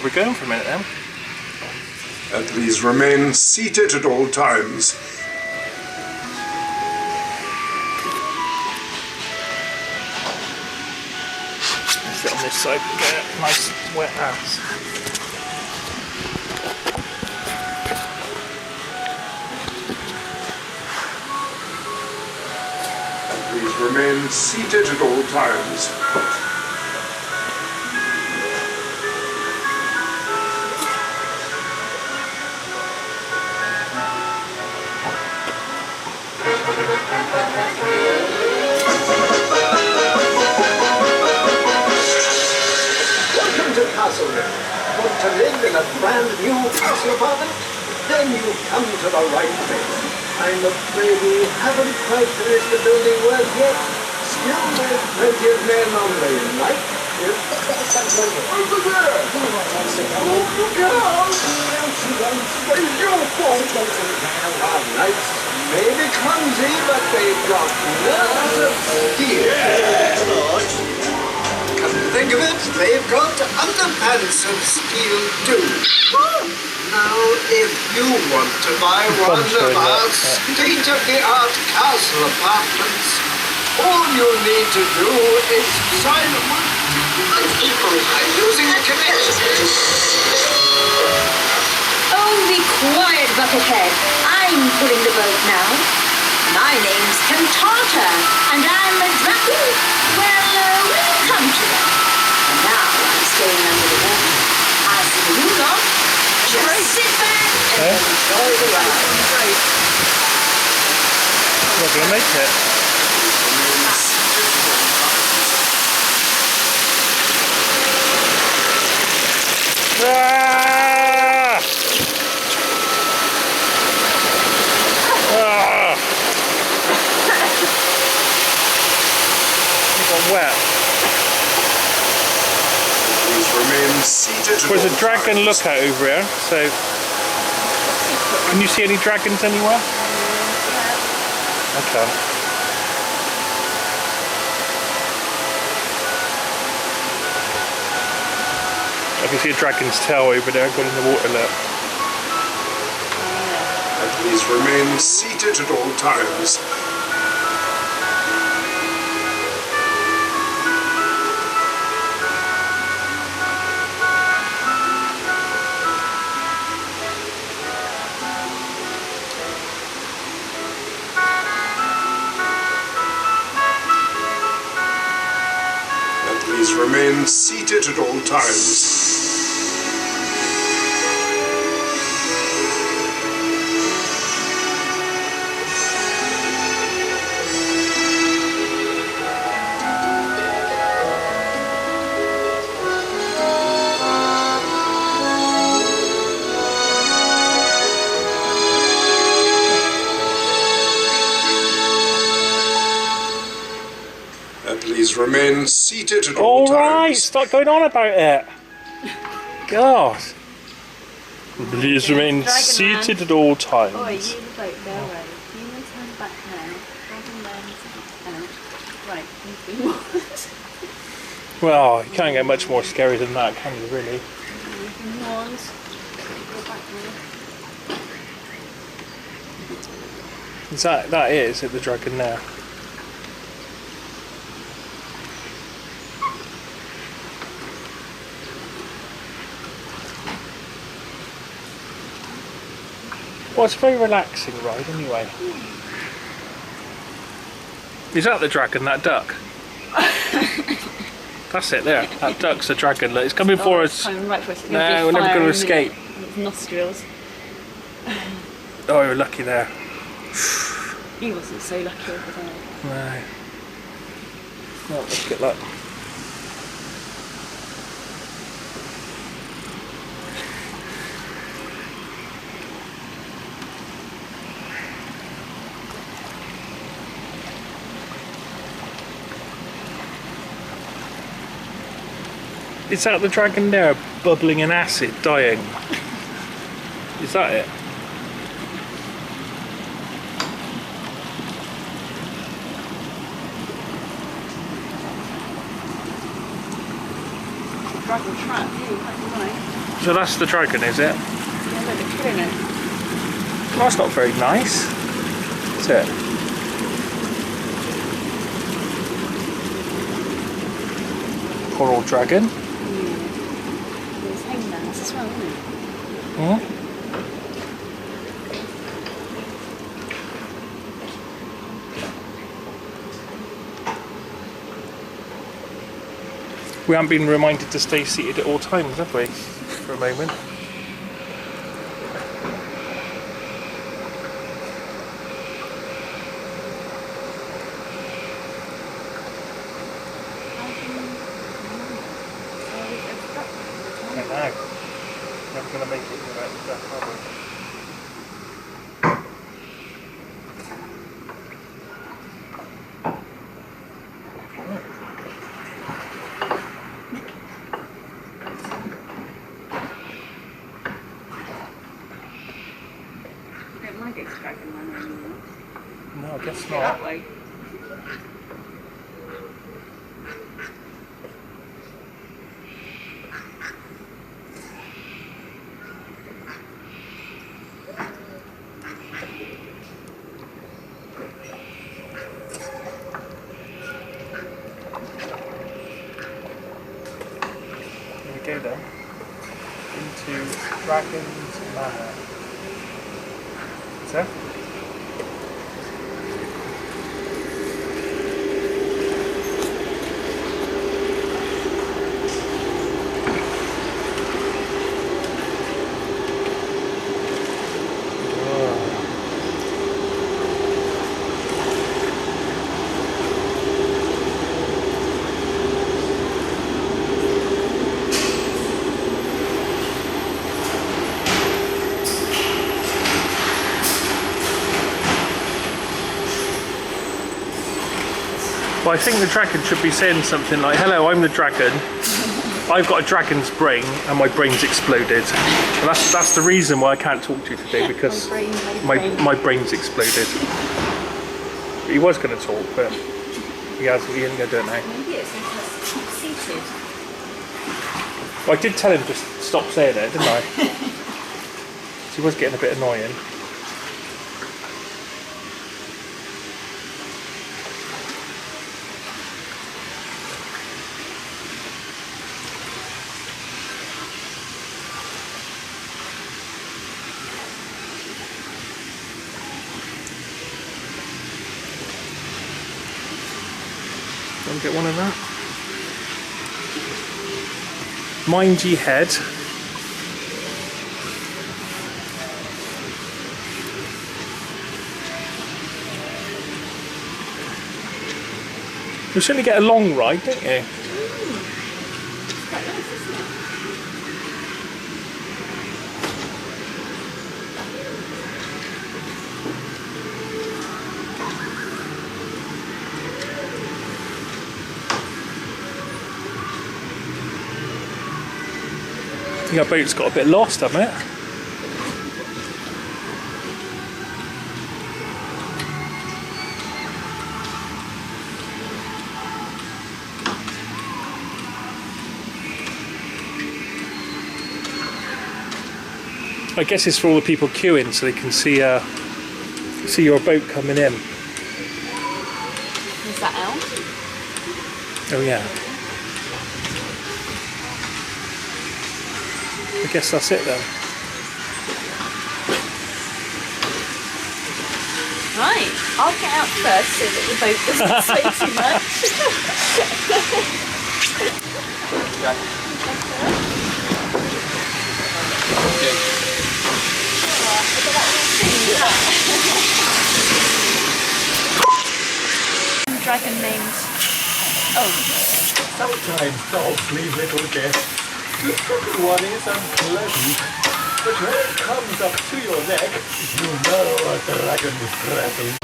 we're going for a minute then. Please remain seated at all times. Sit on this side and get a nice wet ass. Please remain seated at all times. Welcome to Castleman. Want to live in a brand new castle apartment? Then you come to the right place. I'm afraid we haven't quite finished the building work yet. Still, there's plenty of men on the right. Over there! Where's your fault? Our knights may be clumsy, but they've got nerves of steel. Come to think of it, they've got underpants of steel too. Now, if you want to buy one of our state-of-the-art castle apartments, all you need to do is sign up by using a connection. Oh, be quiet, Buckethead. I'm pulling the boat now. My name's Cantata, and I'm a dragon. Well, we'll come to that. And now I'm staying under the water. I'll see you off. Just sit back and enjoy the ride. Not gonna make it. Ah! Ah! You got wet. Please remain seated. There's a dragon lookout over here, so can you see any dragons anywhere? Okay. I can see a dragon's tail over there going in the water there. Please remain seated at all times. Please remain seated at all times. Please remain seated at all times. Alright, stop going on about it. God. Please remain seated at all times. Oh, you the boat, go away. Human turn back now. Dragon lands out. Right, anything more? Well, you can't get much more scary than that, can you, really? Anything more? Go back now. Is that it? Is it the dragon there? Well, it's a very relaxing ride anyway. Is that the dragon, that duck? That's it there. That duck's a dragon. Look, it's coming for us. Coming right for us. No, we're never going to escape. Its nostrils. Oh, you're lucky there. He wasn't so lucky over there. No. Oh, let's get that. Is that the dragon there, bubbling in acid, dying? Is that it? Dragon trap, quite nice. So that's the dragon, is it? Yeah, look, they're killing it. Oh, that's not very nice, is it? Poor old dragon. Yeah. There's hangnails as well, isn't it? Hmm? We haven't been reminded to stay seated at all times, have we? For a moment. I know. Never going to make it without that, are we? I don't want to go to Dragon Manor anymore. No, I guess Go not. that way. Here we go then. Into Dragon's Manor. So? Well, I think the dragon should be saying something like, "Hello, I'm the dragon. I've got a dragon's brain and my brain's exploded." And that's the reason why I can't talk to you today, because my brain's exploded. He was going to talk, but he hasn't. I don't know. Maybe it's because it's seated. Well, I did tell him to stop saying it, didn't I? He was getting a bit annoying. Don't get one of that. Mind ye head. You certainly get a long ride, don't you? I think our boat's got a bit lost, hasn't it? I guess it's for all the people queuing so they can see your boat coming in. Is that Elle? Oh yeah. I guess that's it then. Right, I'll get out first so that the boat doesn't sway too much. Dragon named. Oh. Sometimes dogs leave little guests. The second one is unpleasant, but when it comes up to your neck, you know a dragon is present.